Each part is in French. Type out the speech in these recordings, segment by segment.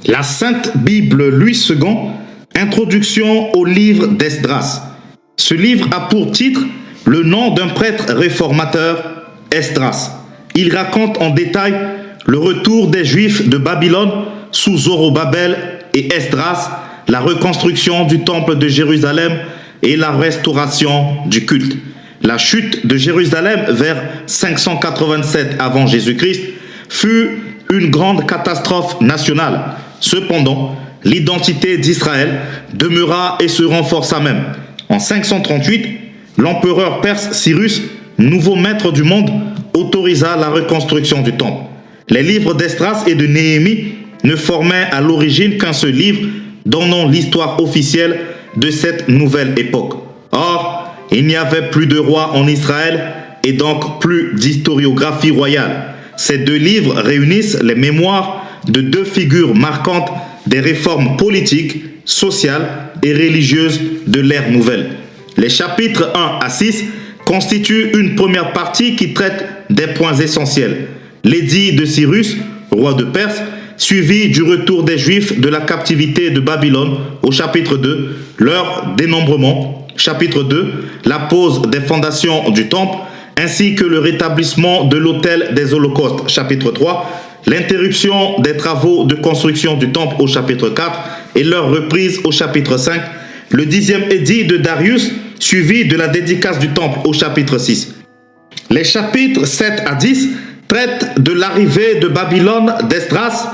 La Sainte Bible Louis II, introduction au livre d'Esdras. Ce livre a pour titre le nom d'un prêtre réformateur, Esdras. Il raconte en détail le retour des Juifs de Babylone sous Zorobabel et Esdras, la reconstruction du temple de Jérusalem et la restauration du culte. La chute de Jérusalem vers 587 avant Jésus-Christ fut une grande catastrophe nationale. Cependant, l'identité d'Israël demeura et se renforça même. En 538, l'empereur perse Cyrus, nouveau maître du monde, autorisa la reconstruction du temple. Les livres d'Esdras et de Néhémie ne formaient à l'origine qu'un seul livre, donnant l'histoire officielle de cette nouvelle époque. Or, il n'y avait plus de roi en Israël et donc plus d'historiographie royale. Ces deux livres réunissent les mémoires de deux figures marquantes des réformes politiques, sociales et religieuses de l'ère nouvelle. Les chapitres 1 à 6 constituent une première partie qui traite des points essentiels. L'édit de Cyrus, roi de Perse, suivi du retour des Juifs de la captivité de Babylone au chapitre 2, leur dénombrement, chapitre 2, la pose des fondations du temple, ainsi que le rétablissement de l'autel des holocaustes, chapitre 3, l'interruption des travaux de construction du temple au chapitre 4 et leur reprise au chapitre 5, le 10e édit de Darius, suivi de la dédicace du temple au chapitre 6. Les chapitres 7 à 10 traitent de l'arrivée de Babylone d'Esdras,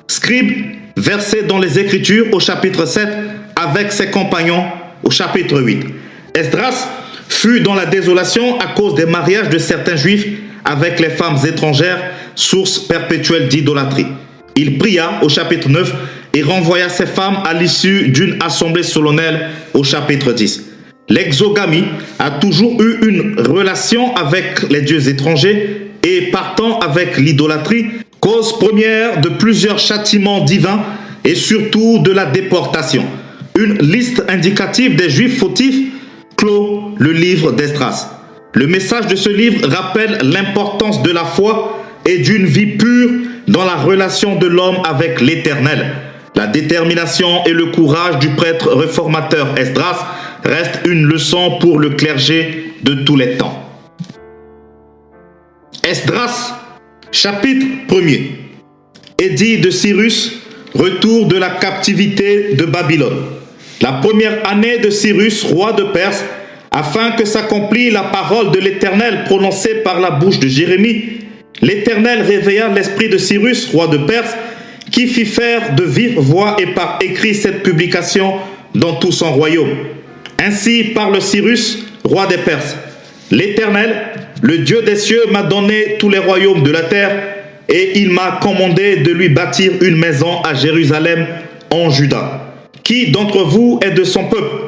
scribe versé dans les Écritures au chapitre 7 avec ses compagnons au chapitre 8. Esdras fut dans la désolation à cause des mariages de certains Juifs avec les femmes étrangères, source perpétuelle d'idolâtrie. Il pria au chapitre 9 et renvoya ces femmes à l'issue d'une assemblée solennelle au chapitre 10. L'exogamie a toujours eu une relation avec les dieux étrangers et partant avec l'idolâtrie, cause première de plusieurs châtiments divins et surtout de la déportation. Une liste indicative des Juifs fautifs clôt le livre d'Esdras. Le message de ce livre rappelle l'importance de la foi et d'une vie pure dans la relation de l'homme avec l'Éternel. La détermination et le courage du prêtre réformateur Esdras restent une leçon pour le clergé de tous les temps. Esdras, chapitre 1er. Édit de Cyrus, retour de la captivité de Babylone. La première année de Cyrus, roi de Perse, afin que s'accomplisse la parole de l'Éternel prononcée par la bouche de Jérémie, l'Éternel réveilla l'esprit de Cyrus, roi de Perse, qui fit faire de vive voix et par écrit cette publication dans tout son royaume. Ainsi parle Cyrus, roi des Perses. L'Éternel, le Dieu des cieux, m'a donné tous les royaumes de la terre, et il m'a commandé de lui bâtir une maison à Jérusalem, en Juda. Qui d'entre vous est de son peuple?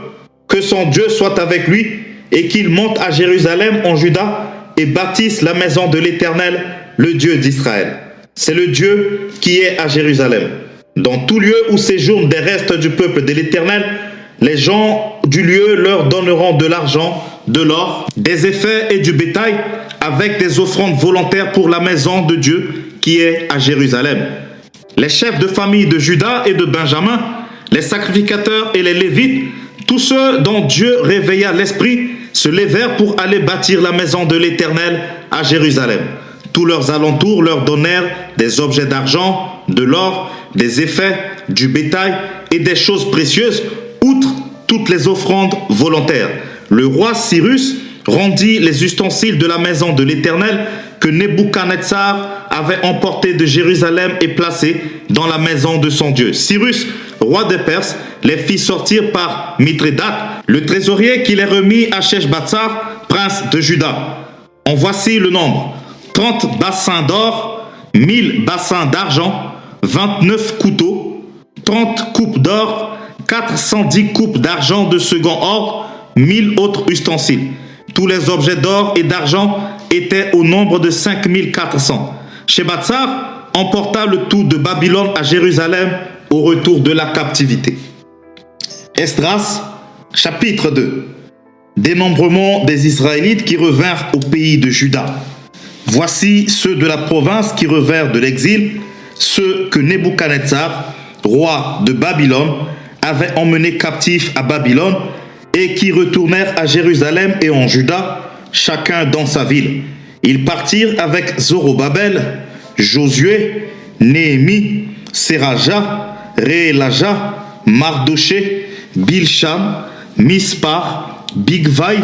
Que son Dieu soit avec lui, et qu'il monte à Jérusalem, en Juda, et bâtisse la maison de l'Éternel, le Dieu d'Israël. C'est le Dieu qui est à Jérusalem. Dans tout lieu où séjournent des restes du peuple de l'Éternel, les gens du lieu leur donneront de l'argent, de l'or, des effets et du bétail, avec des offrandes volontaires pour la maison de Dieu qui est à Jérusalem. Les chefs de famille de Juda et de Benjamin, les sacrificateurs et les Lévites, tous ceux dont Dieu réveilla l'esprit, se levèrent pour aller bâtir la maison de l'Éternel à Jérusalem. Tous leurs alentours leur donnèrent des objets d'argent, de l'or, des effets, du bétail et des choses précieuses, outre toutes les offrandes volontaires. Le roi Cyrus rendit les ustensiles de la maison de l'Éternel que Nebuchadnezzar avait emportés de Jérusalem et placés dans la maison de son Dieu. Cyrus, roi des Perses, les fit sortir par Mithrédate, le trésorier qui les remit à Sheshbatsar, prince de Juda. En voici le nombre: 30 bassins d'or, 1000 bassins d'argent, 29 couteaux, 30 coupes d'or, 410 coupes d'argent de second ordre, 1000 autres ustensiles. Tous les objets d'or et d'argent étaient au nombre de 5400. Sheshbatsar emporta le tout de Babylone à Jérusalem au retour de la captivité. Esdras, chapitre 2. Dénombrement des Israélites qui revinrent au pays de Juda. Voici ceux de la province qui revinrent de l'exil, ceux que Nebuchadnezzar, rois de Babylone, avaient emmené captifs à Babylone et qui retournèrent à Jérusalem et en Juda, chacun dans sa ville. Ils partirent avec Zorobabel, Josué, Néhémie, Seraja, Réelaja, Mardoché, Bilshan, Mispar, Bigvai,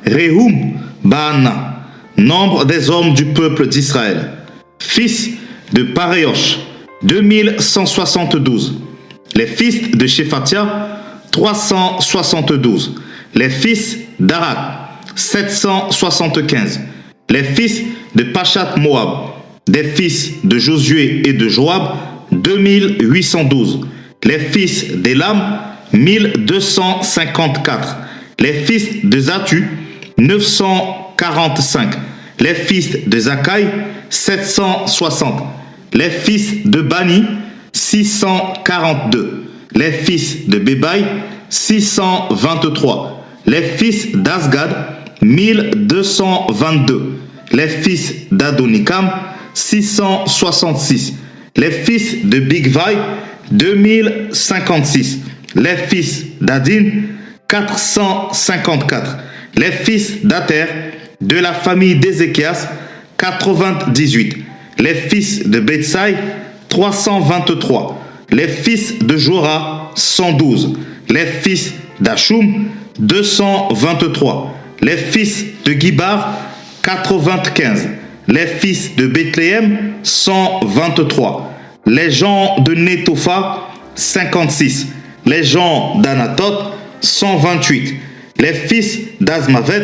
Rehum, Baana. Nombre des hommes du peuple d'Israël. Fils de Paréosh, 2172. Les fils de Shephatia, 372. Les fils d'Arak, 775. Les fils de Pachat Moab, des fils de Josué et de Joab, 2812. Les fils d'Élam, 1254. Les fils de Zatu, 945. Les fils de Zakai, 760. Les fils de Bani, 642. Les fils de Bébaï, 623. Les fils d'Asgad, 1222. Les fils d'Adonikam, 666. Les fils de Bigvai, 2056. Les fils d'Adin, 454. Les fils d'Ater, de la famille d'Ézéchias, 98. Les fils de Bethsaï, 323. Les fils de Jora, 112. Les fils d'Ashum, 223. Les fils de Gibar, 95. Les fils de Bethléem, 123. Les gens de Netopha, 56. Les gens d'Anatot, 128. Les fils d'Azmavet,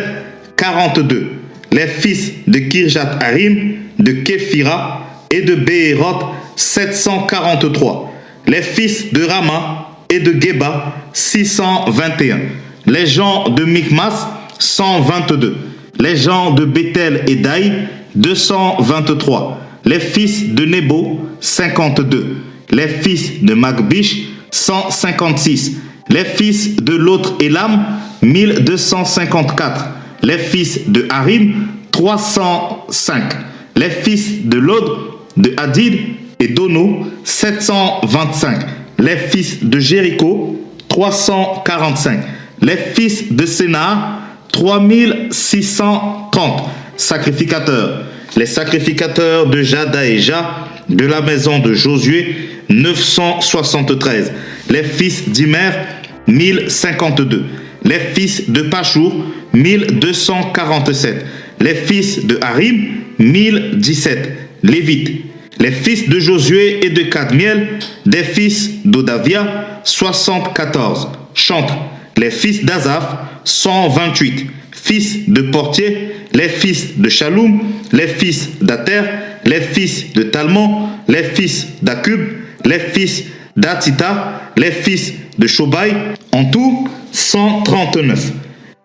42. Les fils de Kirjat Harim, de Képhira et de Béhéroth, 743. Les fils de Rama et de Geba, 621. Les gens de Michmas, 122. Les gens de Bethel et d'Aï, 223. Les fils de Nebo, 52. Les fils de Magbish, 156. Les fils de l'autre Élam, 1254. Les fils de Harim, 305. Les fils de Lod, de Hadid et d'Ono, 725. Les fils de Jéricho, 345. Les fils de Sénaa, 3630 sacrificateurs. Les sacrificateurs de Jadaéja, de la maison de Josué, 973. Les fils d'Imer, 1052. Les fils de Pachour, 1247. Les fils de Harim, 1017. Lévites. Les fils de Josué et de Cadmiel, des fils d'Odavia, 74. Chantres. Les fils d'Azaph, 128. Fils de Portier, les fils de Shalom, les fils d'Ater, les fils de Talmon, les fils d'Akub, les fils d'Atita, les fils de Shobai, en tout 139.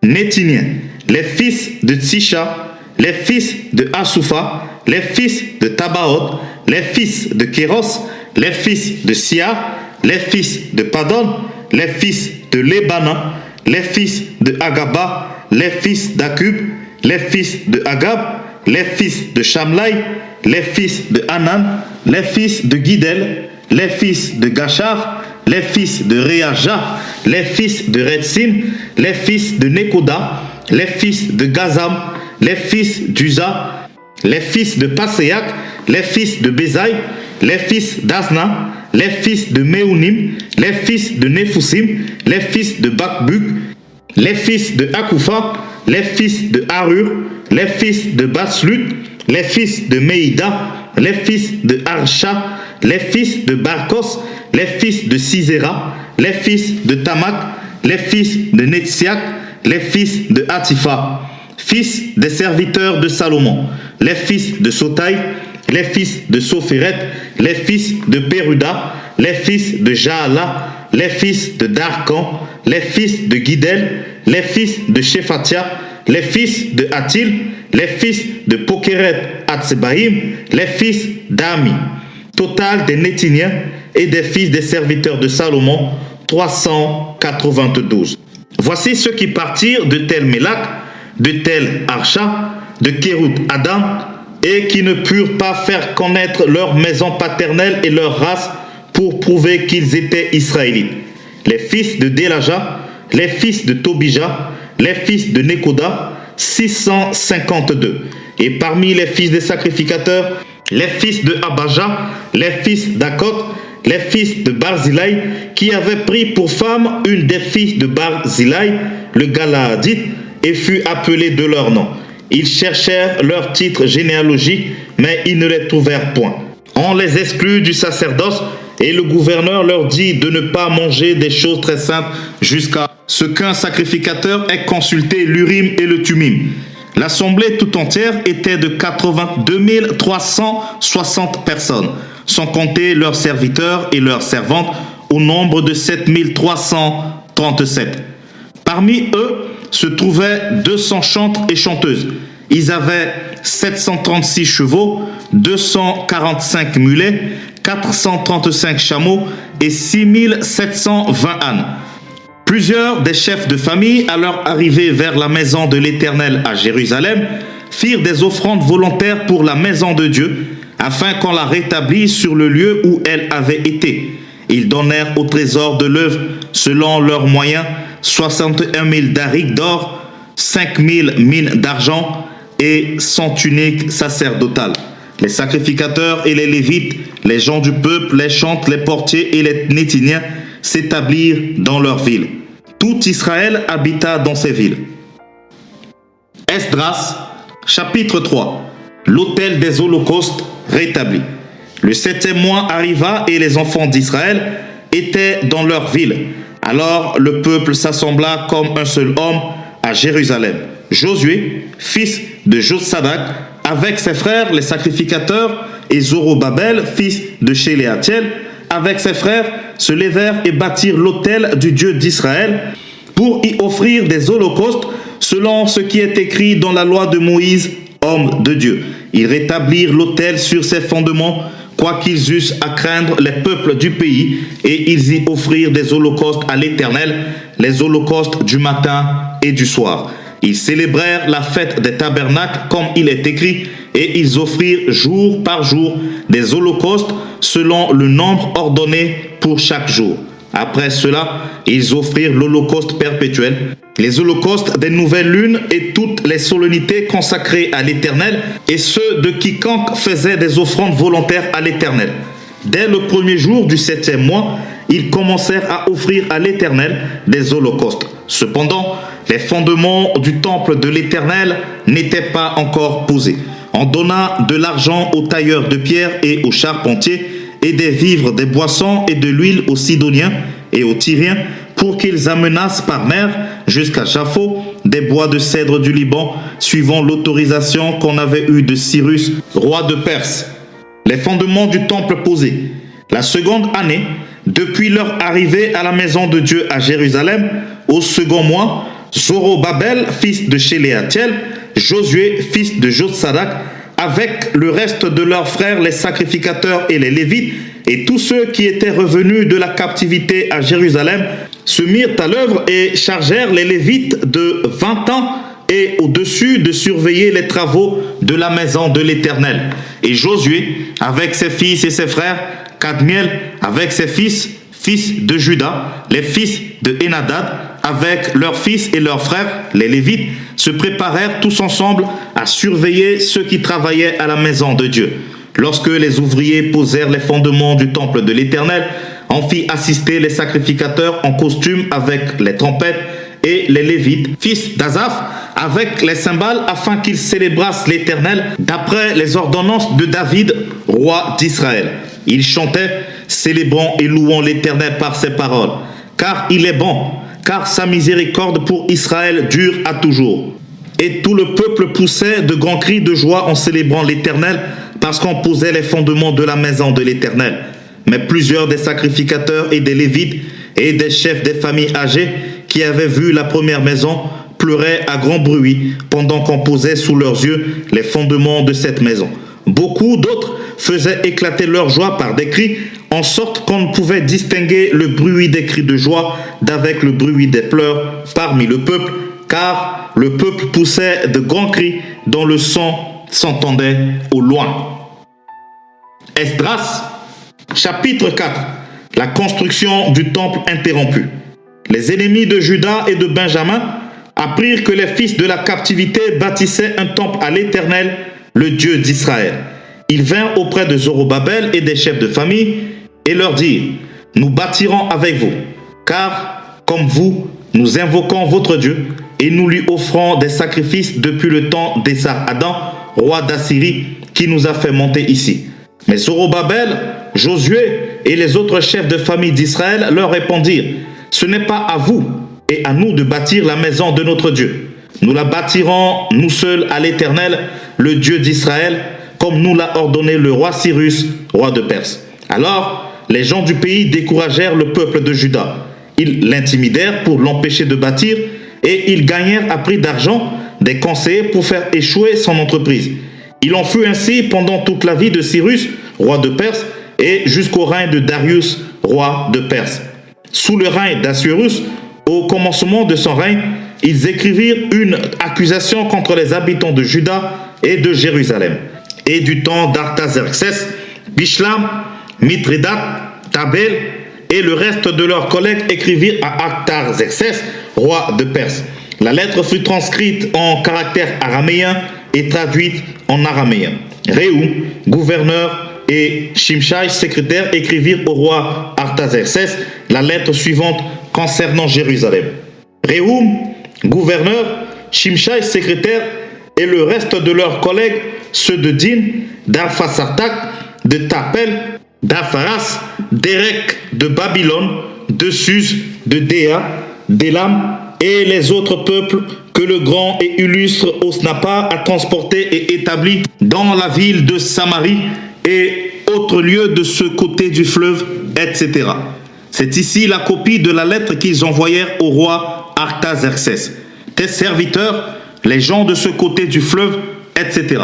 Nétiniens, les fils de Tsisha, les fils de Asoufa, les fils de Tabaoth, les fils de Kéros, les fils de Sia, les fils de Padon, les fils de Lébana, les fils de Agaba, les fils d'Akub, les fils de Agab, les fils de Shamlaï, les fils de Hanan, les fils de Gidel, les fils de Gachar, les fils de Réaja, les fils de Retsin, les fils de Nekoda, les fils de Gazam, les fils d'Uza, les fils de Paséac, les fils de Bézaï, les fils d'Azna, les fils de Méunim, les fils de Nephusim, les fils de Bakbuk, les fils de Akoufa, les fils de Harur, les fils de Baslut, les fils de Meïda, les fils de Archa, les fils de Barkos, les fils de Sisera, les fils de Tamak, les fils de Netsiak, les fils de Hatifa, fils des serviteurs de Salomon, les fils de Sotaï, les fils de Sophéret, les fils de Péruda, les fils de Jaala, les fils de Darkan, les fils de Gidel, les fils de Shephatia, les fils de Hatil, les fils de Pokeret Hatsebaïm, les fils d'Ami. Total des Nétiniens et des fils des serviteurs de Salomon, 392. Voici ceux qui partirent de Tel Mélak, de Tel Archa, de Kérout Adam, et qui ne purent pas faire connaître leur maison paternelle et leur race pour prouver qu'ils étaient israélites. Les fils de Délaja, les fils de Tobija, les fils de Nekoda, 652. Et parmi les fils des sacrificateurs, les fils de Abaja, les fils d'Akot, les fils de Barzilai, qui avaient pris pour femme une des filles de Barzilai, le Galaadite, et fut appelé de leur nom. Ils cherchèrent leur titre généalogique, mais ils ne les trouvèrent point. On les exclut du sacerdoce, et le gouverneur leur dit de ne pas manger des choses très saintes jusqu'à ce qu'un sacrificateur ait consulté l'Urim et le Tumim. L'assemblée tout entière était de 82 360 personnes, sans compter leurs serviteurs et leurs servantes, au nombre de 7 337. Parmi eux se trouvaient 200 chantres et chanteuses. Ils avaient 736 chevaux, 245 mulets, 435 chameaux et 6720 ânes. Plusieurs des chefs de famille, à leur arrivée vers la maison de l'Éternel à Jérusalem, firent des offrandes volontaires pour la maison de Dieu, afin qu'on la rétablisse sur le lieu où elle avait été. Ils donnèrent au trésor de l'œuvre, selon leurs moyens, 61 000 darics d'or, 5 000 mines d'argent et 100 tuniques sacerdotales. Les sacrificateurs et les Lévites, les gens du peuple, les chantres, les portiers et les Nétiniens s'établirent dans leur ville. Tout Israël habita dans ces villes. Esdras, chapitre 3. L'autel des holocaustes rétabli. Le 7e mois arriva et les enfants d'Israël étaient dans leur ville. Alors le peuple s'assembla comme un seul homme à Jérusalem. Josué, fils de Jotsadak, avec ses frères les sacrificateurs, et Zorobabel, fils de Sheléatiel, avec ses frères, se levèrent et bâtirent l'autel du Dieu d'Israël pour y offrir des holocaustes selon ce qui est écrit dans la loi de Moïse, homme de Dieu. Ils rétablirent l'autel sur ses fondements, quoiqu'ils eussent à craindre les peuples du pays, et ils y offrirent des holocaustes à l'Éternel, les holocaustes du matin et du soir. Ils célébrèrent la fête des tabernacles comme il est écrit, et ils offrirent jour par jour des holocaustes selon le nombre ordonné pour chaque jour. Après cela, ils offrirent l'holocauste perpétuel, les holocaustes des nouvelles lunes et toutes les solennités consacrées à l'Éternel, et ceux de quiconque faisait des offrandes volontaires à l'Éternel. Dès le premier jour du 7e mois, ils commencèrent à offrir à l'Éternel des holocaustes. Cependant, les fondements du temple de l'Éternel n'étaient pas encore posés. On donna de l'argent aux tailleurs de pierre et aux charpentiers, et des vivres, des boissons et de l'huile aux Sidoniens et aux Tyriens, pour qu'ils amenassent par mer jusqu'à Japhos des bois de cèdre du Liban, suivant l'autorisation qu'on avait eue de Cyrus, roi de Perse. Les fondements du temple posés. La seconde année, depuis leur arrivée à la maison de Dieu à Jérusalem, au second mois, Zorobabel, fils de Sheléatiel, Josué, fils de Jotsadak, avec le reste de leurs frères les sacrificateurs et les Lévites, et tous ceux qui étaient revenus de la captivité à Jérusalem, se mirent à l'œuvre et chargèrent les Lévites de 20 ans et au-dessus de surveiller les travaux de la maison de l'Éternel. Et Josué, avec ses fils et ses frères, Kadmiel, avec ses fils de Juda, les fils de Henadad, avec leurs fils et leurs frères, les Lévites, se préparèrent tous ensemble à surveiller ceux qui travaillaient à la maison de Dieu. Lorsque les ouvriers posèrent les fondements du temple de l'Éternel, on fit assister les sacrificateurs en costume avec les trompettes et les Lévites, fils d'Azaph, avec les cymbales, afin qu'ils célébrassent l'Éternel d'après les ordonnances de David, roi d'Israël. Ils chantaient, célébrant et louant l'Éternel par ses paroles, car il est bon, car sa miséricorde pour Israël dure à toujours. Et tout le peuple poussait de grands cris de joie en célébrant l'Éternel, parce qu'on posait les fondements de la maison de l'Éternel. Mais plusieurs des sacrificateurs et des Lévites et des chefs des familles âgées qui avaient vu la première maison pleuraient à grand bruit pendant qu'on posait sous leurs yeux les fondements de cette maison. Beaucoup d'autres faisaient éclater leur joie par des cris, en sorte qu'on ne pouvait distinguer le bruit des cris de joie d'avec le bruit des pleurs parmi le peuple, car le peuple poussait de grands cris dont le son s'entendait au loin. Esdras, chapitre 4. La construction du temple interrompue. Les ennemis de Juda et de Benjamin apprirent que les fils de la captivité bâtissaient un temple à l'Éternel, le Dieu d'Israël. Ils vinrent auprès de Zorobabel et des chefs de famille et leur dirent: nous bâtirons avec vous, car, comme vous, nous invoquons votre Dieu et nous lui offrons des sacrifices depuis le temps d'Esar-Hadan, roi d'Assyrie, qui nous a fait monter ici. Mais Zorobabel, Josué et les autres chefs de famille d'Israël leur répondirent: ce n'est pas à vous et à nous de bâtir la maison de notre Dieu. Nous la bâtirons nous seuls à l'Éternel, le Dieu d'Israël, comme nous l'a ordonné le roi Cyrus, roi de Perse. Alors, les gens du pays découragèrent le peuple de Juda. Ils l'intimidèrent pour l'empêcher de bâtir et ils gagnèrent à prix d'argent des conseillers pour faire échouer son entreprise. Il en fut ainsi pendant toute la vie de Cyrus, roi de Perse, et jusqu'au règne de Darius, roi de Perse. Sous le règne d'Assuérus, au commencement de son règne, ils écrivirent une accusation contre les habitants de Juda et de Jérusalem. Et du temps d'Artaxerxès, Bishlam, Mithridat, Tabel et le reste de leurs collègues écrivirent à Artaxerxès, roi de Perse. La lettre fut transcrite en caractère araméen et traduite en araméen. Réhoum, gouverneur, et Shimshai, secrétaire, écrivirent au roi Artaxerxès la lettre suivante concernant Jérusalem. Réhoum, gouverneur, Shimshai, secrétaire, et le reste de leurs collègues, ceux de Din, d'Arphasatak, de Tapel, d'Apharas, d'Érec, de Babylone, de Suse, de Déa, d'Élam, et les autres peuples que le grand et illustre Osnapar a transportés et établis dans la ville de Samarie et autres lieux de ce côté du fleuve, etc. C'est ici la copie de la lettre qu'ils envoyèrent au roi Artaxerxès. Tes serviteurs, les gens de ce côté du fleuve, etc.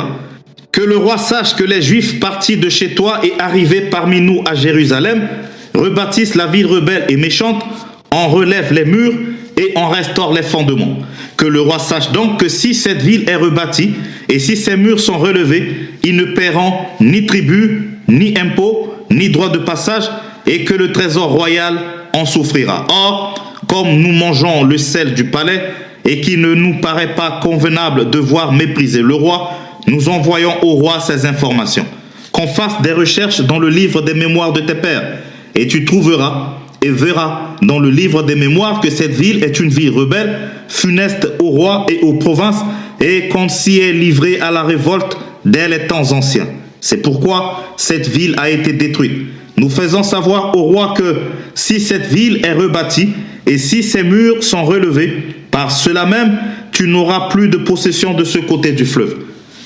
Que le roi sache que les Juifs partis de chez toi et arrivés parmi nous à Jérusalem rebâtissent la ville rebelle et méchante, en relèvent les murs et en restaurent les fondements. Que le roi sache donc que si cette ville est rebâtie et si ses murs sont relevés, ils ne paieront ni tribut, ni impôt, ni droit de passage, et que le trésor royal en souffrira. Or, comme nous mangeons le sel du palais, et qu'il ne nous paraît pas convenable de voir mépriser le roi, nous envoyons au roi ces informations. Qu'on fasse des recherches dans le livre des mémoires de tes pères, et tu trouveras et verras dans le livre des mémoires que cette ville est une ville rebelle, funeste au roi et aux provinces, et qu'on s'y est livré à la révolte dès les temps anciens. C'est pourquoi cette ville a été détruite. Nous faisons savoir au roi que si cette ville est rebâtie et si ses murs sont relevés, par cela même, tu n'auras plus de possession de ce côté du fleuve.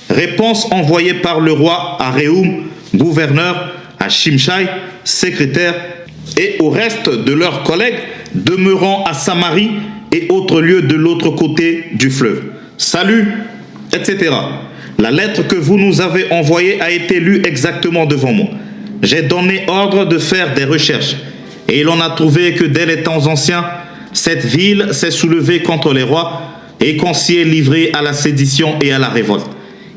Réponse envoyée par le roi à Réhoum, gouverneur, à Shimshai, secrétaire, et au reste de leurs collègues demeurant à Samarie et autres lieux de l'autre côté du fleuve. Salut, etc. La lettre que vous nous avez envoyée a été lue exactement devant moi. J'ai donné ordre de faire des recherches, et il en a trouvé que dès les temps anciens, cette ville s'est soulevée contre les rois, et qu'on s'y est livré à la sédition et à la révolte.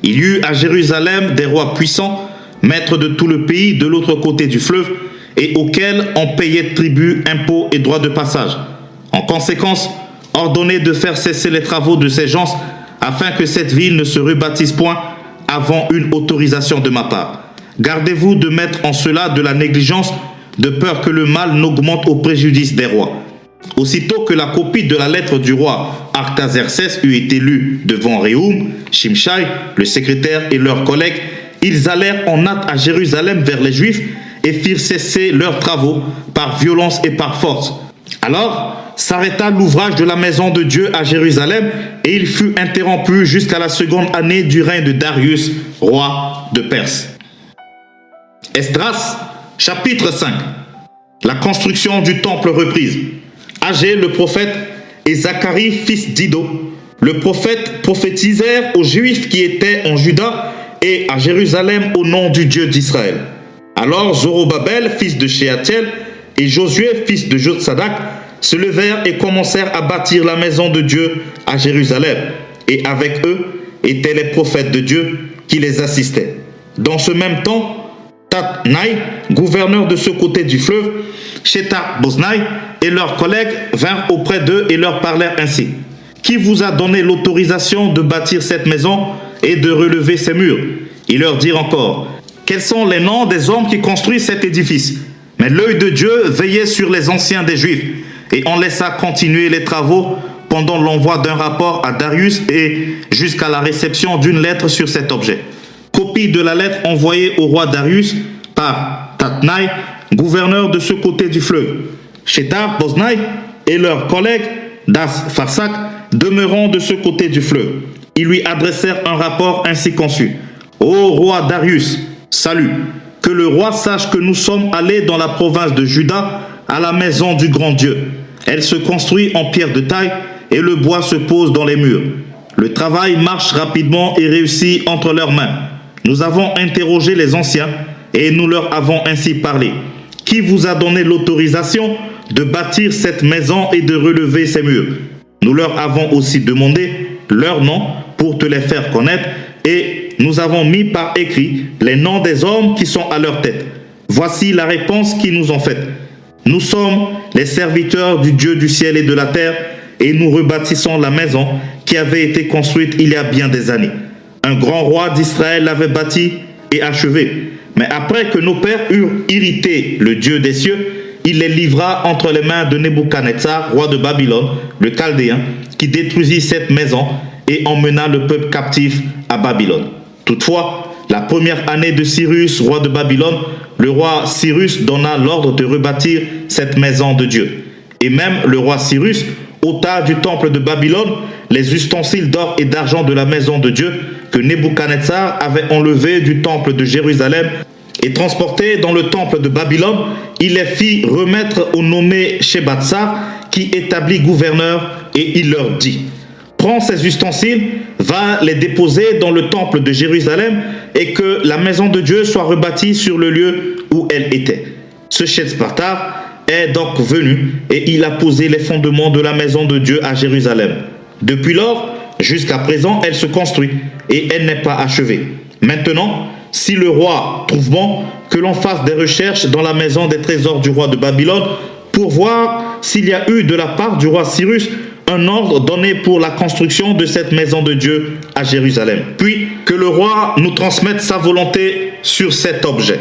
Il y eut à Jérusalem des rois puissants, maîtres de tout le pays de l'autre côté du fleuve, et auxquels on payait tribut, impôts et droits de passage. En conséquence, ordonnez de faire cesser les travaux de ces gens, afin que cette ville ne se rebâtisse point avant une autorisation de ma part. Gardez-vous de mettre en cela de la négligence, de peur que le mal n'augmente au préjudice des rois. Aussitôt que la copie de la lettre du roi Artaxerxès eut été lue devant Réhoum, Shimshai, le secrétaire et leurs collègues, ils allèrent en hâte à Jérusalem vers les Juifs et firent cesser leurs travaux par violence et par force. Alors s'arrêta l'ouvrage de la maison de Dieu à Jérusalem et il fut interrompu jusqu'à la seconde année du règne de Darius, roi de Perse. Esdras, chapitre 5. La construction du temple reprise. Agé le prophète et Zacharie, fils d'Ido, le prophète, prophétisèrent aux Juifs qui étaient en Juda et à Jérusalem au nom du Dieu d'Israël. Alors Zorobabel, fils de Shealtiel, et Josué, fils de Jotsadak, se levèrent et commencèrent à bâtir la maison de Dieu à Jérusalem. Et avec eux étaient les prophètes de Dieu qui les assistaient. Dans ce même temps, Tatnaï, gouverneur de ce côté du fleuve, Shethar-Boznai et leurs collègues vinrent auprès d'eux et leur parlèrent ainsi. Qui vous a donné l'autorisation de bâtir cette maison et de relever ses murs? Ils leur dirent encore, quels sont les noms des hommes qui construisent cet édifice? Mais l'œil de Dieu veillait sur les anciens des Juifs, et on laissa continuer les travaux pendant l'envoi d'un rapport à Darius et jusqu'à la réception d'une lettre sur cet objet. Copie de la lettre envoyée au roi Darius par Tatnaï, gouverneur de ce côté du fleuve. Shethar-Boznai et leurs collègues d'As-Pharsac demeurant de ce côté du fleuve. Ils lui adressèrent un rapport ainsi conçu. Ô roi Darius, salut, que le roi sache que nous sommes allés dans la province de Juda à la maison du grand Dieu. Elle se construit en pierre de taille et le bois se pose dans les murs. Le travail marche rapidement et réussit entre leurs mains. Nous avons interrogé les anciens et nous leur avons ainsi parlé. Qui vous a donné l'autorisation de bâtir cette maison et de relever ses murs? Nous leur avons aussi demandé leurs noms pour te les faire connaître et nous avons mis par écrit les noms des hommes qui sont à leur tête. Voici la réponse qu'ils nous ont faite. Nous sommes les serviteurs du Dieu du ciel et de la terre et nous rebâtissons la maison qui avait été construite il y a bien des années. Un grand roi d'Israël l'avait bâtie et achevée. Mais après que nos pères eurent irrité le Dieu des cieux, il les livra entre les mains de Nebuchadnezzar, roi de Babylone, le Chaldéen, qui détruisit cette maison et emmena le peuple captif à Babylone. Toutefois, la première année de Cyrus, roi de Babylone, le roi Cyrus donna l'ordre de rebâtir cette maison de Dieu. Et même le roi Cyrus ôta du temple de Babylone les ustensiles d'or et d'argent de la maison de Dieu que Nebuchadnezzar avait enlevés du temple de Jérusalem et transportés dans le temple de Babylone. Il les fit remettre au nommé Shebatsar, qui établit gouverneur, et il leur dit: prends ces ustensiles, va les déposer dans le temple de Jérusalem et que la maison de Dieu soit rebâtie sur le lieu où elle était. Ce Shethar est donc venu et il a posé les fondements de la maison de Dieu à Jérusalem. Depuis lors, jusqu'à présent, elle se construit et elle n'est pas achevée. Maintenant, si le roi trouve bon que l'on fasse des recherches dans la maison des trésors du roi de Babylone pour voir s'il y a eu de la part du roi Cyrus un ordre donné pour la construction de cette maison de Dieu à Jérusalem. Puis que le roi nous transmette sa volonté sur cet objet.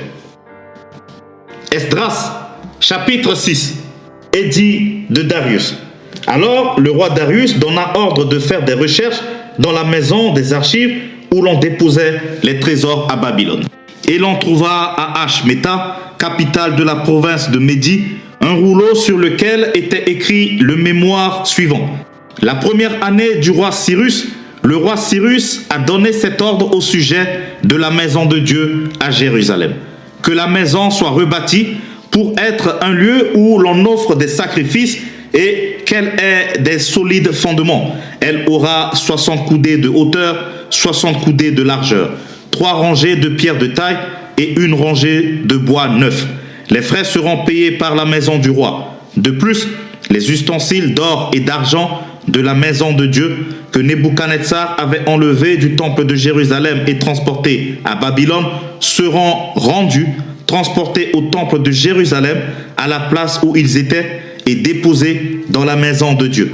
Esdras, chapitre 6, édit de Darius. Alors le roi Darius donna ordre de faire des recherches dans la maison des archives où l'on déposait les trésors à Babylone. Et l'on trouva à Ashmeta, capitale de la province de Médie, un rouleau sur lequel était écrit le mémoire suivant. La première année du roi Cyrus, le roi Cyrus a donné cet ordre au sujet de la maison de Dieu à Jérusalem. Que la maison soit rebâtie pour être un lieu où l'on offre des sacrifices et qu'elle ait des solides fondements. Elle aura 60 coudées de hauteur, 60 coudées de largeur, 3 rangées de pierres de taille et une rangée de bois neuf. Les frais seront payés par la maison du roi. De plus, les ustensiles d'or et d'argent de la maison de Dieu que Nebuchadnezzar avait enlevés du temple de Jérusalem et transportés à Babylone seront rendus, transportés au temple de Jérusalem à la place où ils étaient et déposés dans la maison de Dieu.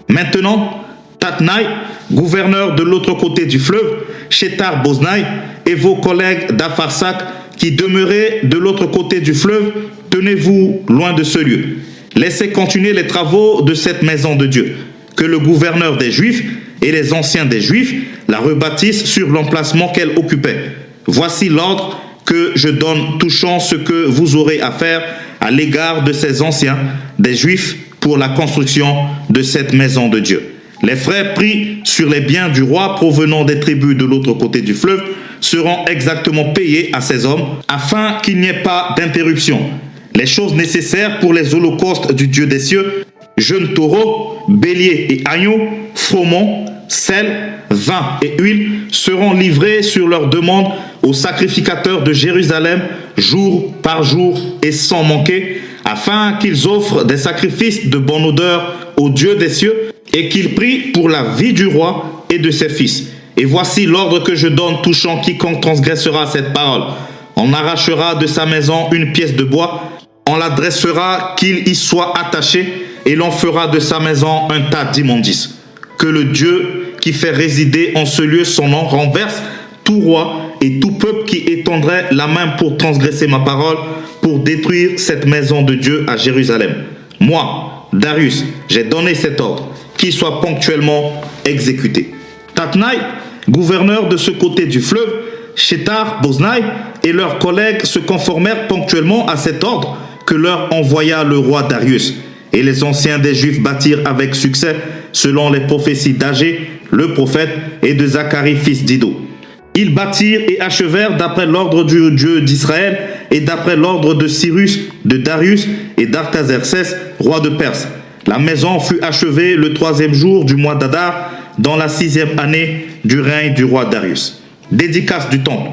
Maintenant, Tatnaï, gouverneur de l'autre côté du fleuve, Shethar-Boznai et vos collègues d'Apharsac qui demeuraient de l'autre côté du fleuve, tenez-vous loin de ce lieu. Laissez continuer les travaux de cette maison de Dieu. Que le gouverneur des Juifs et les anciens des Juifs la rebâtissent sur l'emplacement qu'elle occupait. Voici l'ordre que je donne touchant ce que vous aurez à faire à l'égard de ces anciens des Juifs pour la construction de cette maison de Dieu. Les frais pris sur les biens du roi provenant des tribus de l'autre côté du fleuve seront exactement payés à ces hommes afin qu'il n'y ait pas d'interruption. Les choses nécessaires pour les holocaustes du Dieu des cieux, jeunes taureaux, béliers et agneaux, froment, sel, vin et huile seront livrés sur leur demande aux sacrificateurs de Jérusalem jour par jour et sans manquer, afin qu'ils offrent des sacrifices de bonne odeur au Dieu des cieux et qu'ils prient pour la vie du roi et de ses fils. Et voici l'ordre que je donne touchant quiconque transgressera cette parole. On arrachera de sa maison une pièce de bois, on la dressera qu'il y soit attaché, et l'on fera de sa maison un tas d'immondices. Que le Dieu qui fait résider en ce lieu son nom renverse tout roi et tout peuple qui étendrait la main pour transgresser ma parole, pour détruire cette maison de Dieu à Jérusalem. Moi, Darius, j'ai donné cet ordre, qu'il soit ponctuellement exécuté. Tatnaï, gouverneur de ce côté du fleuve, Shethar-Boznaï et leurs collègues se conformèrent ponctuellement à cet ordre que leur envoya le roi Darius. Et les anciens des Juifs bâtirent avec succès, selon les prophéties d'Agé, le prophète, et de Zacharie, fils d'Iddo. Ils bâtirent et achevèrent d'après l'ordre du Dieu d'Israël et d'après l'ordre de Cyrus, de Darius et d'Artaxerxès, roi de Perse. La maison fut achevée le 3e jour du mois d'Adar, dans la 6e année du règne du roi Darius. Dédicace du temple.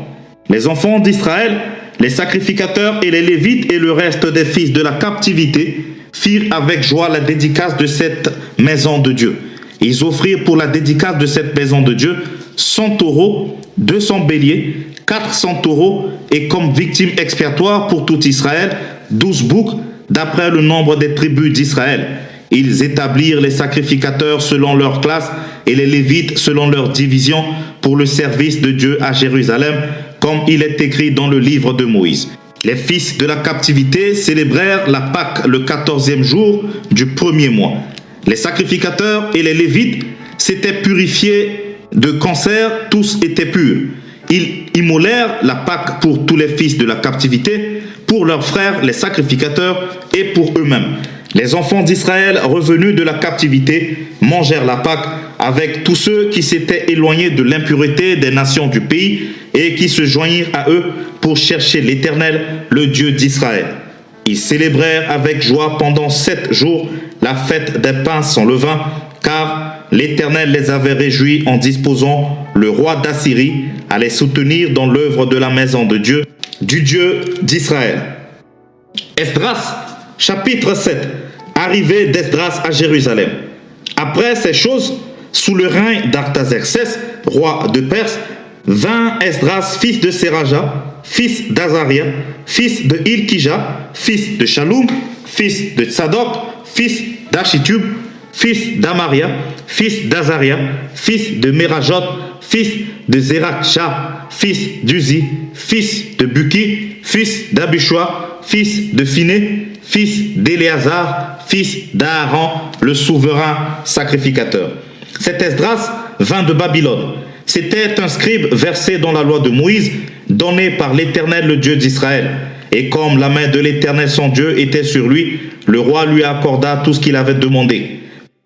Les enfants d'Israël, les sacrificateurs et les Lévites et le reste des fils de la captivité firent avec joie la dédicace de cette maison de Dieu. Ils offrirent pour la dédicace de cette maison de Dieu 100 taureaux, 200 béliers, 400 taureaux et comme victime expiatoire pour tout Israël, 12 boucs d'après le nombre des tribus d'Israël. Ils établirent les sacrificateurs selon leur classe et les Lévites selon leur division pour le service de Dieu à Jérusalem, comme il est écrit dans le livre de Moïse. Les fils de la captivité célébrèrent la Pâque le 14e jour du 1er mois. Les sacrificateurs et les Lévites s'étaient purifiés de cancer, tous étaient purs. Ils immolèrent la Pâque pour tous les fils de la captivité, pour leurs frères les sacrificateurs et pour eux-mêmes. Les enfants d'Israël revenus de la captivité mangèrent la Pâque avec tous ceux qui s'étaient éloignés de l'impureté des nations du pays et qui se joignirent à eux pour chercher l'Éternel, le Dieu d'Israël. Ils célébrèrent avec joie pendant 7 jours la fête des pains sans levain, car l'Éternel les avait réjouis en disposant le roi d'Assyrie à les soutenir dans l'œuvre de la maison de Dieu, du Dieu d'Israël. Esdras, chapitre 7. Arrivée d'Esdras à Jérusalem. Après ces choses, sous le règne d'Artaxerxès, roi de Perse, vint Esdras, fils de Seraja, fils d'Azaria, fils de Hilkija, fils de Shaloum, fils de Tsadok, fils d'Achitub, fils d'Amaria, fils d'Azaria, fils de Merajot, fils de Zeracha, fils d'Uzi, fils de Buki, fils d'Abishua, fils de Phiné, fils d'Éléazar, fils d'Aaron, le souverain sacrificateur. Cet Esdras vint de Babylone. C'était un scribe versé dans la loi de Moïse, donné par l'Éternel, le Dieu d'Israël. Et comme la main de l'Éternel son Dieu était sur lui, le roi lui accorda tout ce qu'il avait demandé.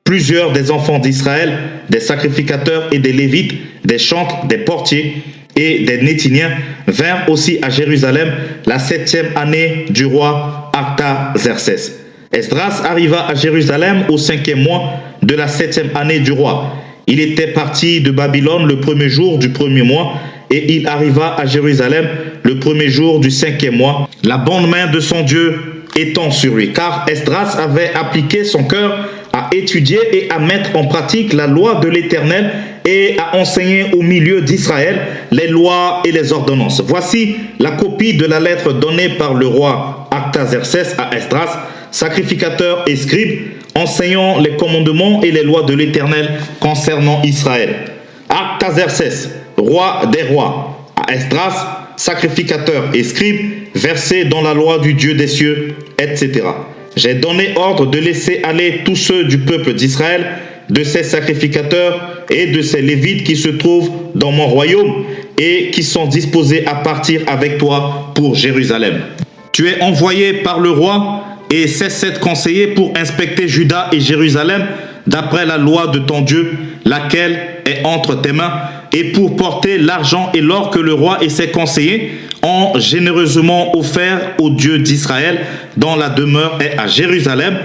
Plusieurs des enfants d'Israël, des sacrificateurs et des Lévites, des chantres, des portiers et des Nétiniens vinrent aussi à Jérusalem la 7e année du roi Artaxerxès. Esdras arriva à Jérusalem au 5e mois de la 7e année du roi. Il était parti de Babylone le 1er jour du 1er mois et il arriva à Jérusalem le 1er jour du 5e mois, la bonne main de son Dieu étant sur lui, car Esdras avait appliqué son cœur à étudier et à mettre en pratique la loi de l'Éternel et à enseigner au milieu d'Israël les lois et les ordonnances. Voici la copie de la lettre donnée par le roi Artaxerxès à Esdras, sacrificateur et scribe, enseignant les commandements et les lois de l'Éternel concernant Israël. Artaxerxès, roi des rois, à Esdras, sacrificateur et scribe, versé dans la loi du Dieu des cieux, etc. J'ai donné ordre de laisser aller tous ceux du peuple d'Israël, de ses sacrificateurs et de ses lévites qui se trouvent dans mon royaume et qui sont disposés à partir avec toi pour Jérusalem. Tu es envoyé par le roi et ses 7 conseillers pour inspecter Juda et Jérusalem d'après la loi de ton Dieu, laquelle est entre tes mains, et pour porter l'argent et l'or que le roi et ses conseillers ont généreusement offert au Dieu d'Israël, dont la demeure est à Jérusalem,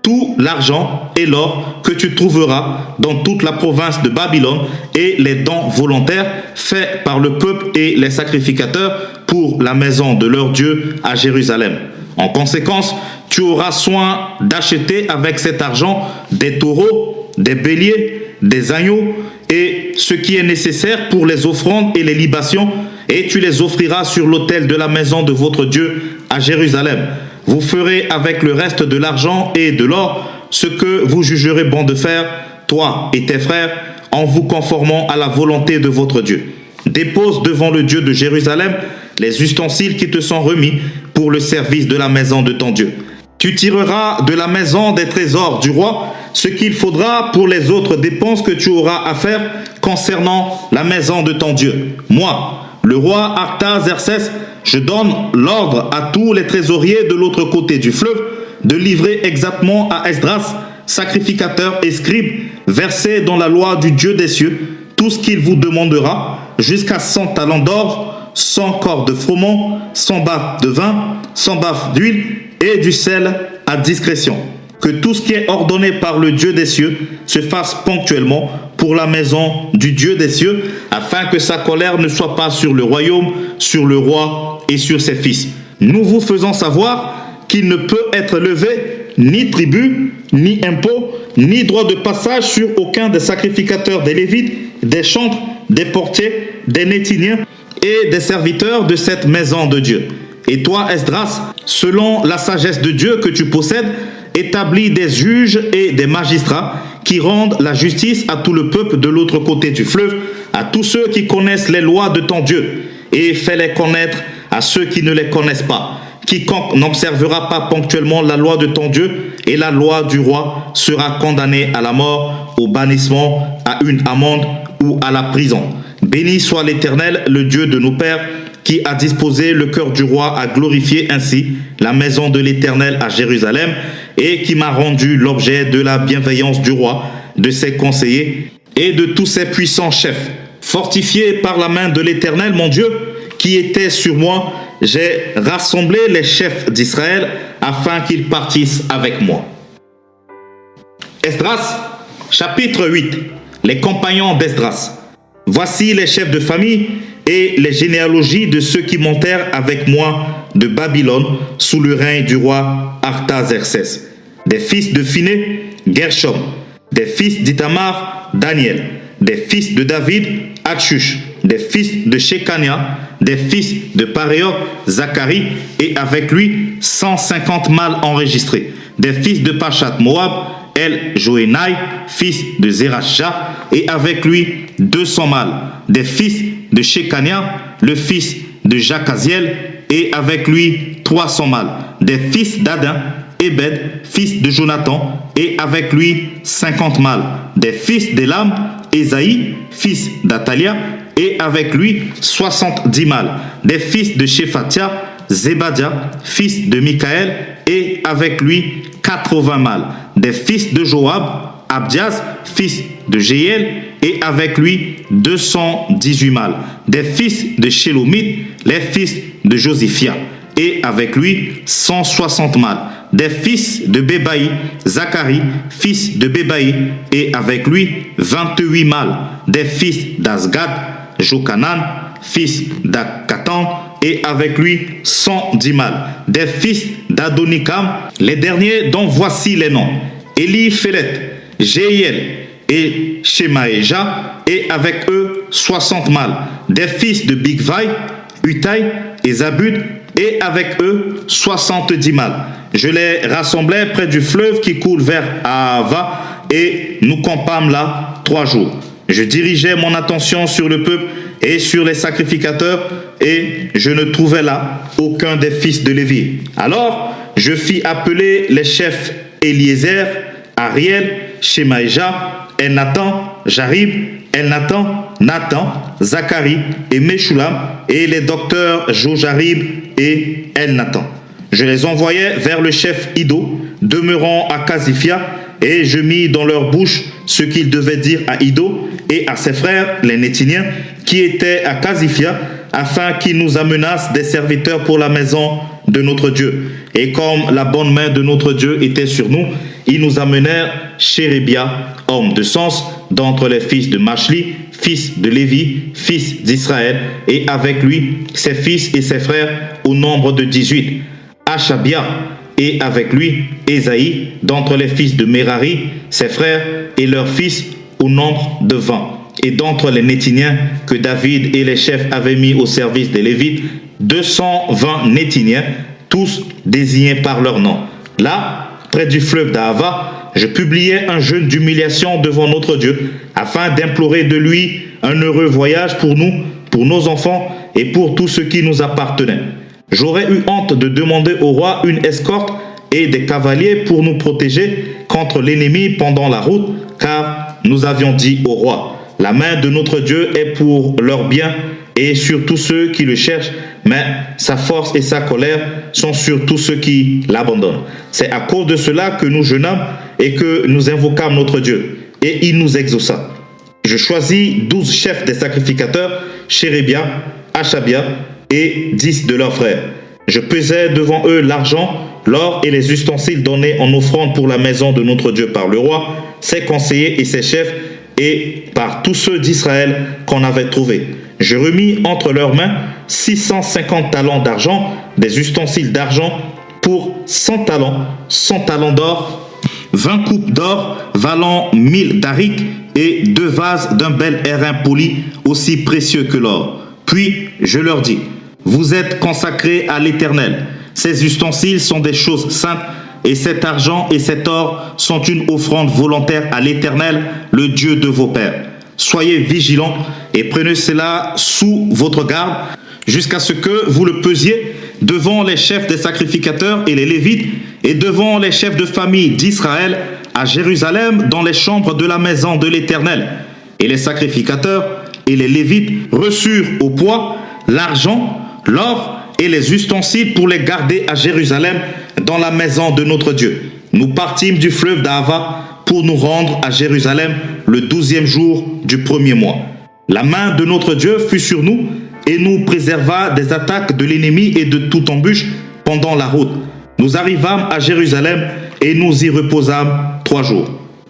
tout l'argent et l'or que tu trouveras dans toute la province de Babylone et les dons volontaires faits par le peuple et les sacrificateurs pour la maison de leur Dieu à Jérusalem. En conséquence, tu auras soin d'acheter avec cet argent des taureaux, des béliers, des agneaux et ce qui est nécessaire pour les offrandes et les libations, et tu les offriras sur l'autel de la maison de votre Dieu à Jérusalem. Vous ferez avec le reste de l'argent et de l'or ce que vous jugerez bon de faire, toi et tes frères, en vous conformant à la volonté de votre Dieu. Dépose devant le Dieu de Jérusalem les ustensiles qui te sont remis pour le service de la maison de ton Dieu. Tu tireras de la maison des trésors du roi ce qu'il faudra pour les autres dépenses que tu auras à faire concernant la maison de ton Dieu. Moi, le roi Artaxerxès, je donne l'ordre à tous les trésoriers de l'autre côté du fleuve de livrer exactement à Esdras, sacrificateur et scribe, versé dans la loi du Dieu des cieux, tout ce qu'il vous demandera, jusqu'à 100 talents d'or, 100 corps de froment, 100 baffes de vin, 100 baffes d'huile et du sel à discrétion. Que tout ce qui est ordonné par le Dieu des cieux se fasse ponctuellement pour la maison du Dieu des cieux, afin que sa colère ne soit pas sur le royaume, sur le roi et sur ses fils. Nous vous faisons savoir qu'il ne peut être levé ni tribut, ni impôt, ni droit de passage sur aucun des sacrificateurs des Lévites, des chantres, des portiers, des Néthiniens et des serviteurs de cette maison de Dieu. Et toi, Esdras, selon la sagesse de Dieu que tu possèdes, établis des juges et des magistrats qui rendent la justice à tout le peuple de l'autre côté du fleuve, à tous ceux qui connaissent les lois de ton Dieu, et fais-les connaître à ceux qui ne les connaissent pas. Quiconque n'observera pas ponctuellement la loi de ton Dieu et la loi du roi sera condamné à la mort, au bannissement, à une amende ou à la prison. Béni soit l'Éternel, le Dieu de nos pères, qui a disposé le cœur du roi à glorifier ainsi la maison de l'Éternel à Jérusalem et qui m'a rendu l'objet de la bienveillance du roi, de ses conseillers et de tous ses puissants chefs. Fortifié par la main de l'Éternel, mon Dieu, qui était sur moi, j'ai rassemblé les chefs d'Israël afin qu'ils partissent avec moi. Esdras, chapitre 8. Les compagnons d'Esdras. Voici les chefs de famille et les généalogies de ceux qui montèrent avec moi de Babylone sous le règne du roi Artaxerxès. Des fils de Phiné, Gershom. Des fils d'Ithamar, Daniel. Des fils de David, Hatchush. Des fils de Shekania, des fils de Paréoc, Zacharie, et avec lui 150 mâles enregistrés. Des fils de Pachat Moab, El Joénaï, fils de Zerachah, et avec lui 200 mâles. Des fils de Shekania, le fils de Jacaziel, et avec lui 300 mâles. Des fils d'Adin, Ebed, fils de Jonathan, et avec lui 50 mâles. Des fils d'Élam, Ésaïe, fils d'Atalia, et avec lui 70 mâles. Des fils de Shephatia, Zébadia, fils de Michaël, et avec lui 80 mâles. Des fils de Joab, Abdias, fils de Jéhiel, et avec lui 218 mâles. Des fils de Shélomith, les fils de Josiphia, et avec lui 160 mâles. Des fils de Bébaï, Zacharie, fils de Bébaï, et avec lui 28 mâles. Des fils d'Azgad, Jokanan, fils d'Akatan, et avec lui 110 mâles. Des fils d'Adonikam, les derniers dont voici les noms: Éliphélet, Jéhiel et Shemaéja, et avec eux 60 mâles. Des fils de Bigvaï, Utaï et Zabud, et avec eux 70 mâles. Je les rassemblai près du fleuve qui coule vers Ahava, et nous campâmes là 3 jours. Je dirigeais mon attention sur le peuple et sur les sacrificateurs, et je ne trouvais là aucun des fils de Lévi. Alors je fis appeler les chefs Eliezer, Ariel, Shemaïja, Elnathan, Jarib, Elnathan, Nathan, Zacharie et Meshulam, et les docteurs Jojarib et Elnathan. Je les envoyai vers le chef Iddo, demeurant à Casifia, et je mis dans leur bouche ce qu'ils devaient dire à Iddo et à ses frères, les Néthiniens, qui étaient à Casifia, afin qu'ils nous amenassent des serviteurs pour la maison de notre Dieu. Et comme la bonne main de notre Dieu était sur nous, ils nous amenèrent Chérébia, homme de sens, d'entre les fils de Machli, fils de Lévi, fils d'Israël, et avec lui ses fils et ses frères au nombre de 18. Achabia et avec lui Ésaïe, d'entre les fils de Mérari, ses frères et leurs fils, au nombre de 20. Et d'entre les Nétiniens que David et les chefs avaient mis au service des Lévites, 220 Nétiniens, tous désignés par leur nom. Là, près du fleuve d'Ahava, je publiais un jeûne d'humiliation devant notre Dieu, afin d'implorer de lui un heureux voyage pour nous, pour nos enfants et pour tout ce qui nous appartenait. J'aurais eu honte de demander au roi une escorte et des cavaliers pour nous protéger contre l'ennemi pendant la route, car nous avions dit au roi, la main de notre Dieu est pour leur bien et sur tous ceux qui le cherchent, mais sa force et sa colère sont sur tous ceux qui l'abandonnent. C'est à cause de cela que nous jeûnâmes et que nous invoquâmes notre Dieu, et il nous exauça. Je choisis 12 chefs des sacrificateurs, Chérébia, Achabia et 10 de leurs frères. Je pesais devant eux l'argent, l'or et les ustensiles donnés en offrande pour la maison de notre Dieu par le roi, ses conseillers et ses chefs, et par tous ceux d'Israël qu'on avait trouvés. Je remis entre leurs mains 650 talents d'argent, des ustensiles d'argent pour 100 talents d'or, 20 coupes d'or valant 1000 darics et 2 vases d'un bel airain poli aussi précieux que l'or. Puis je leur dis, vous êtes consacrés à l'Éternel. Ces ustensiles sont des choses saintes et cet argent et cet or sont une offrande volontaire à l'Éternel, le Dieu de vos pères. Soyez vigilants et prenez cela sous votre garde jusqu'à ce que vous le pesiez devant les chefs des sacrificateurs et les Lévites et devant les chefs de famille d'Israël à Jérusalem dans les chambres de la maison de l'Éternel. Et les sacrificateurs et les Lévites reçurent au poids l'argent, l'or et les ustensiles pour les garder à Jérusalem dans la maison de notre Dieu. Nous partîmes du fleuve d'Ahava pour nous rendre à Jérusalem le 12e jour du 1er mois. La main de notre Dieu fut sur nous et nous préserva des attaques de l'ennemi et de toute embûche pendant la route. Nous arrivâmes à Jérusalem et nous y reposâmes 3 jours.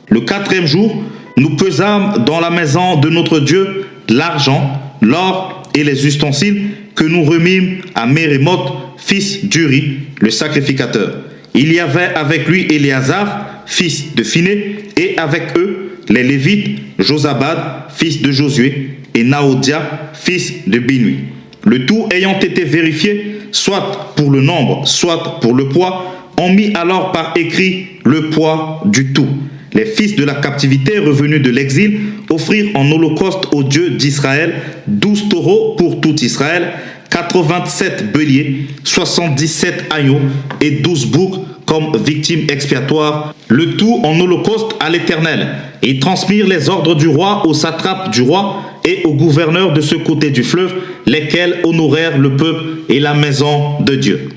Le 4e jour, nous pesâmes dans la maison de notre Dieu l'argent, l'or et les ustensiles que nous remîmes à Mérémoth, fils d'Uri, le sacrificateur. Il y avait avec lui Éléazar, fils de Phiné, et avec eux les Lévites, Josabad, fils de Josué, et Naodia, fils de Binui. Le tout ayant été vérifié, soit pour le nombre, soit pour le poids, on mit alors par écrit le poids du tout. Les fils de la captivité revenus de l'exil offrirent en holocauste au Dieu d'Israël 12 taureaux pour tout Israël, 87 béliers, 77 agneaux et 12 boucs comme victimes expiatoires, le tout en holocauste à l'Éternel. Et ils transmirent les ordres du roi aux satrapes du roi et aux gouverneurs de ce côté du fleuve, lesquels honorèrent le peuple et la maison de Dieu.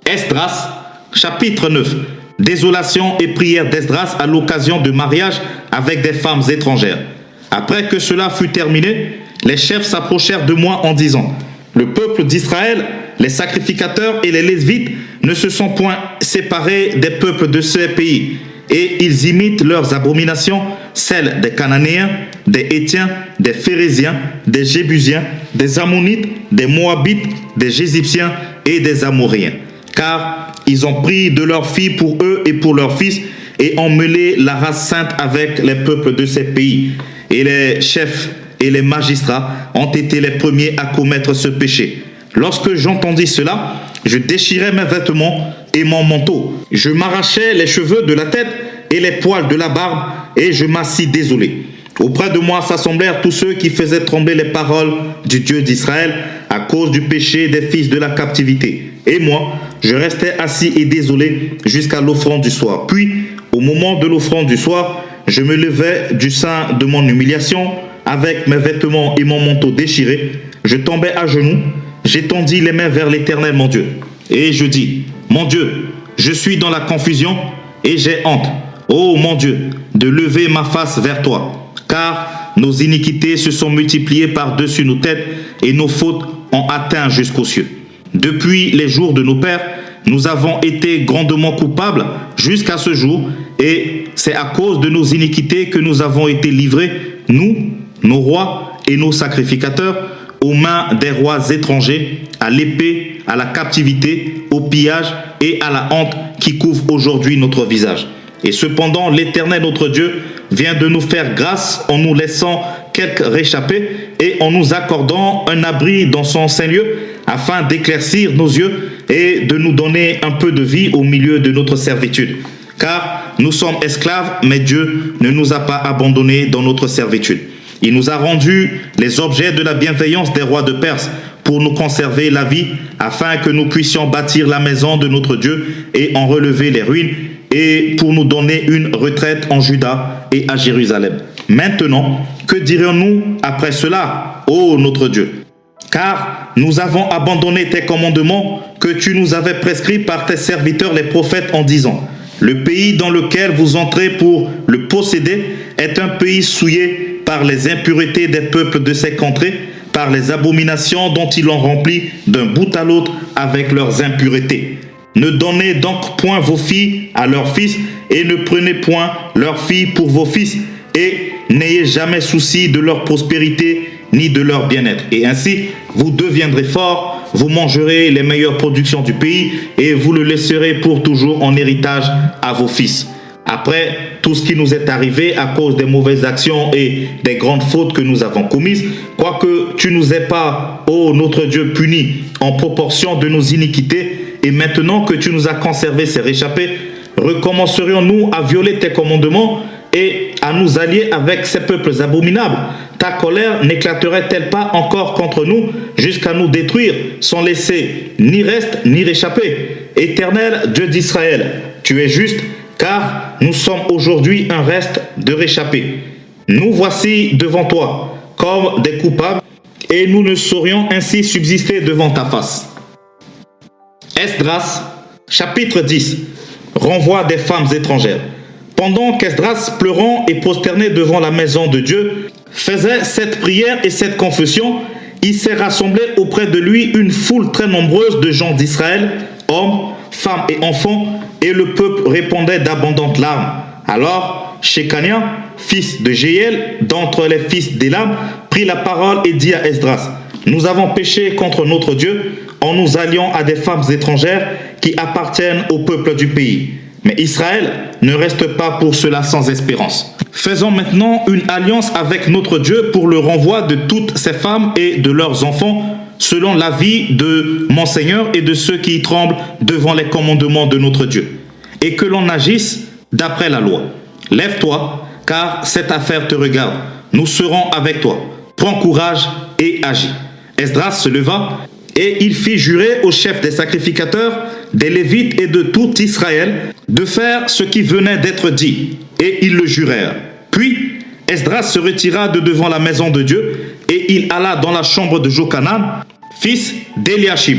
Esdras, chapitre 9. Désolation et prière d'Esdras à l'occasion de mariage avec des femmes étrangères. Après que cela fut terminé, les chefs s'approchèrent de moi en disant, le peuple d'Israël, les sacrificateurs et les Lévites ne se sont point séparés des peuples de ce pays, et ils imitent leurs abominations, celles des Cananéens, des Hétiens, des Phéréziens, des Jébusiens, des Ammonites, des Moabites, des Égyptiens et des Amoréens. Car ils ont pris de leurs filles pour eux et pour leurs fils, et ont mêlé la race sainte avec les peuples de ces pays. Et les chefs et les magistrats ont été les premiers à commettre ce péché. Lorsque j'entendis cela, je déchirai mes vêtements et mon manteau. Je m'arrachai les cheveux de la tête et les poils de la barbe, et je m'assis désolé. Auprès de moi s'assemblèrent tous ceux qui faisaient trembler les paroles du Dieu d'Israël à cause du péché des fils de la captivité. Et moi, je restais assis et désolé jusqu'à l'offrande du soir. Puis, au moment de l'offrande du soir, je me levai du sein de mon humiliation avec mes vêtements et mon manteau déchirés. Je tombai à genoux, j'étendis les mains vers l'Éternel mon Dieu. Et je dis, mon Dieu, je suis dans la confusion et j'ai honte, ô mon Dieu, de lever ma face vers toi. Car nos iniquités se sont multipliées par-dessus nos têtes et nos fautes ont atteint jusqu'aux cieux. Depuis les jours de nos pères, nous avons été grandement coupables jusqu'à ce jour, et c'est à cause de nos iniquités que nous avons été livrés, nous, nos rois et nos sacrificateurs, aux mains des rois étrangers, à l'épée, à la captivité, au pillage et à la honte qui couvre aujourd'hui notre visage. Et cependant, l'Éternel notre Dieu vient de nous faire grâce en nous laissant quelques réchappés et en nous accordant un abri dans son saint lieu afin d'éclaircir nos yeux et de nous donner un peu de vie au milieu de notre servitude. Car nous sommes esclaves, mais Dieu ne nous a pas abandonnés dans notre servitude. Il nous a rendus les objets de la bienveillance des rois de Perse pour nous conserver la vie, afin que nous puissions bâtir la maison de notre Dieu et en relever les ruines, et pour nous donner une retraite en Juda et à Jérusalem. Maintenant, que dirions-nous après cela, ô notre Dieu? Car nous avons abandonné tes commandements que tu nous avais prescrits par tes serviteurs les prophètes en disant: le pays dans lequel vous entrez pour le posséder est un pays souillé par les impuretés des peuples de ces contrées, par les abominations dont ils l'ont rempli d'un bout à l'autre avec leurs impuretés. Ne donnez donc point vos filles à leurs fils, et ne prenez point leurs filles pour vos fils, et n'ayez jamais souci de leur prospérité ni de leur bien-être. Et ainsi, vous deviendrez forts, vous mangerez les meilleures productions du pays, et vous le laisserez pour toujours en héritage à vos fils. Après tout ce qui nous est arrivé à cause des mauvaises actions et des grandes fautes que nous avons commises, quoique tu nous aies pas, ô notre Dieu, punis en proportion de nos iniquités, et maintenant que tu nous as conservé ces réchappés, recommencerions-nous à violer tes commandements et à nous allier avec ces peuples abominables? Ta colère n'éclaterait-elle pas encore contre nous jusqu'à nous détruire sans laisser ni reste ni réchappé? Éternel Dieu d'Israël, tu es juste, car nous sommes aujourd'hui un reste de réchappés. Nous voici devant toi comme des coupables, et nous ne saurions ainsi subsister devant ta face. Esdras, chapitre 10, renvoi des femmes étrangères. Pendant qu'Esdras, pleurant et prosterné devant la maison de Dieu, faisait cette prière et cette confession, il s'est rassemblé auprès de lui une foule très nombreuse de gens d'Israël, hommes, femmes et enfants, et le peuple répondait d'abondantes larmes. Alors, Shekania, fils de Jéhiel, d'entre les fils d'Élam, prit la parole et dit à Esdras: nous avons péché contre notre Dieu en nous alliant à des femmes étrangères qui appartiennent au peuple du pays. Mais Israël ne reste pas pour cela sans espérance. Faisons maintenant une alliance avec notre Dieu pour le renvoi de toutes ces femmes et de leurs enfants, selon l'avis de mon Seigneur et de ceux qui tremblent devant les commandements de notre Dieu, et que l'on agisse d'après la loi. Lève-toi, car cette affaire te regarde. Nous serons avec toi. Prends courage et agis. Esdras se leva et il fit jurer au chef des sacrificateurs, des Lévites et de tout Israël de faire ce qui venait d'être dit. Et ils le jurèrent. Puis Esdras se retira de devant la maison de Dieu et il alla dans la chambre de Jochanan, fils d'Eliashib.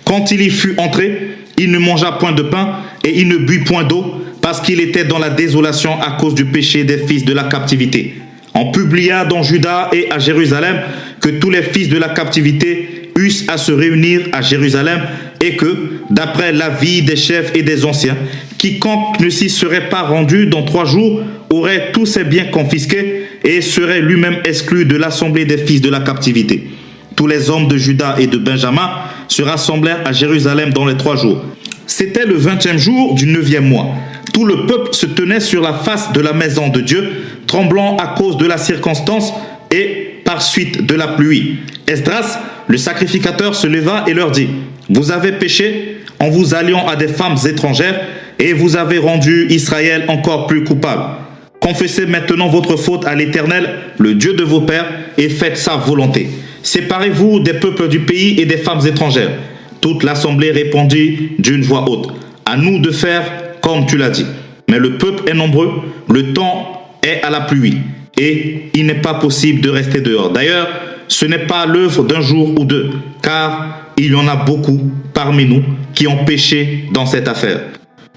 Quand il y fut entré, il ne mangea point de pain et il ne but point d'eau, parce qu'il était dans la désolation à cause du péché des fils de la captivité. On publia dans Juda et à Jérusalem que tous les fils de la captivité eussent à se réunir à Jérusalem et que, d'après l'avis des chefs et des anciens, quiconque ne s'y serait pas rendu dans 3 jours aurait tous ses biens confisqués et serait lui-même exclu de l'assemblée des fils de la captivité. Tous les hommes de Juda et de Benjamin se rassemblèrent à Jérusalem dans les 3 jours. C'était le 20e jour du 9e mois. Tout le peuple se tenait sur la face de la maison de Dieu, tremblant à cause de la circonstance et par suite de la pluie. Esdras, le sacrificateur, se leva et leur dit: vous avez péché en vous alliant à des femmes étrangères et vous avez rendu Israël encore plus coupable. Confessez maintenant votre faute à l'Éternel, le Dieu de vos pères, et faites sa volonté. Séparez-vous des peuples du pays et des femmes étrangères. Toute l'assemblée répondit d'une voix haute: à nous de faire comme tu l'as dit. Mais le peuple est nombreux, le temps est à la pluie, et il n'est pas possible de rester dehors. D'ailleurs, ce n'est pas l'œuvre d'un jour ou deux, car il y en a beaucoup parmi nous qui ont péché dans cette affaire.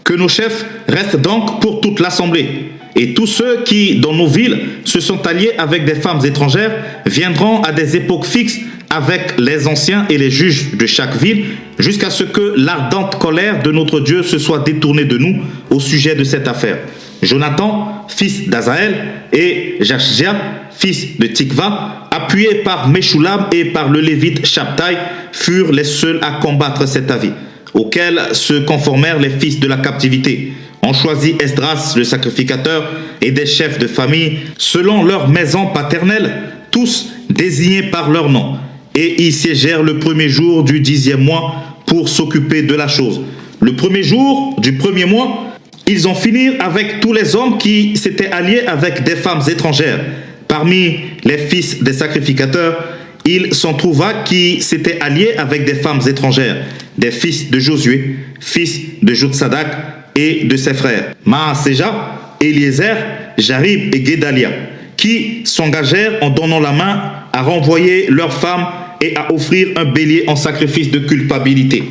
Que nos chefs restent donc pour toute l'assemblée, et tous ceux qui, dans nos villes, se sont alliés avec des femmes étrangères, viendront à des époques fixes avec les anciens et les juges de chaque ville, jusqu'à ce que l'ardente colère de notre Dieu se soit détournée de nous au sujet de cette affaire. Jonathan, fils d'Azaël, et Jachzia, fils de Tikva, appuyés par Meshulam et par le lévite Shabtai, furent les seuls à combattre cet avis, auquel se conformèrent les fils de la captivité. On choisit Esdras, le sacrificateur, et des chefs de famille, selon leur maison paternelle, tous désignés par leur nom. Et ils siégèrent le premier jour du 10e mois pour s'occuper de la chose. Le premier jour du premier mois, ils en finirent avec tous les hommes qui s'étaient alliés avec des femmes étrangères. Parmi les fils des sacrificateurs, il s'en trouva qui s'étaient alliés avec des femmes étrangères, des fils de Josué, fils de Jotsadak et de ses frères, Maaséja, Eliezer, Jarib et Guédalia, qui s'engagèrent en donnant la main à renvoyer leurs femmes et à offrir un bélier en sacrifice de culpabilité.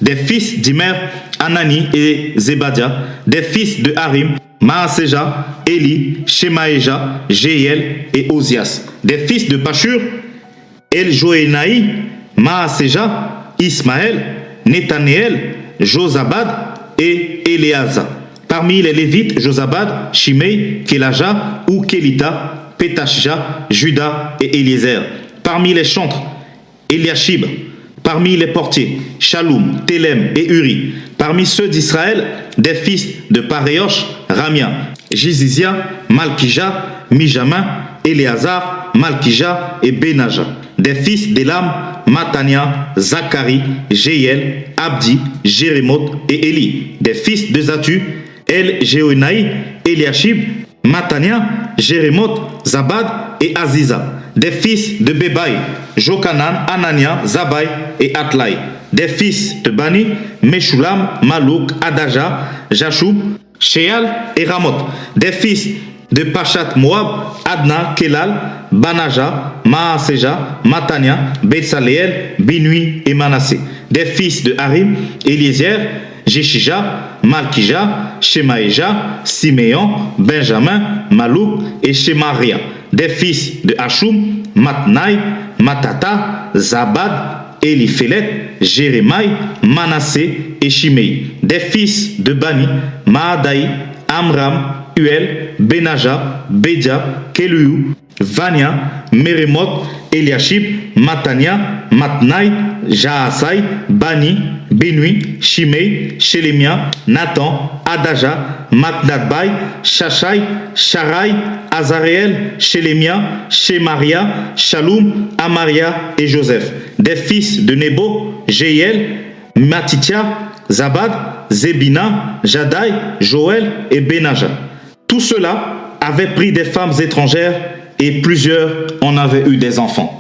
Des fils d'Imer, Anani et Zébadia, des fils de Harim, Maaséja, Éli, Shemaéja, Jéiel et Ozias, des fils de Pashur, El-Joénaï, Maaséja, Ismaël, Nethanéel, Josabad et Éléaza. Parmi les Lévites, Josabad, Shimei, Kélaja ou Kélita, Pétashja, Juda et Eliezer. Parmi les chantres, Eliashib. Parmi les portiers, Shalom, Télem et Uri. Parmi ceux d'Israël, des fils de Paréosh, Ramia, Jizizia, Malkija, Mijamin, Éléazar, Malkija et Benaja. Des fils d'Élam, Matania, Zacharie, Jéiel, Abdi, Jérémoth et Éli. Des fils de Zatu, El-Jéonaï, Eliashib, Matania, Jérémoth, Zabad et Aziza. Des fils de Bebaï, Jokanan, Anania, Zabai et Atlaï. Des fils de Bani, Meshulam, Malouk, Adaja, Jashub, Sheal et Ramoth. Des fils de Pachat Moab, Adna, Kelal, Banaja, Maaséja, Matania, Betsaléel, Binui et Manassé. Des fils de Harim, Eliezer, Jeshija, Malkija, Shemaéja, Siméon, Benjamin, Malouk et Shemaria. Des fils de Hashum, Matnaï, Matata, Zabad, Eliphélet, Jérémaï, Manassé et Shimei. Des fils de Bani, Maadaï, Amram, Uel, Benaja, Bédia, Kéliou, Vania, Mérémoth, Eliashib, Matania, Matnaï, Jaasai, Bani, Binui, Shimei, Shelemia, Nathan, Adaja, Matnadbaï, Shashai, Sharai, Azareel, Shelemia, Shemaria, Shalom, Amaria et Joseph. Des fils de Nebo, Jéiel, Matitia, Zabad, Zébina, Jadai, Joël et Benaja. Tout cela avait pris des femmes étrangères et plusieurs en avaient eu des enfants.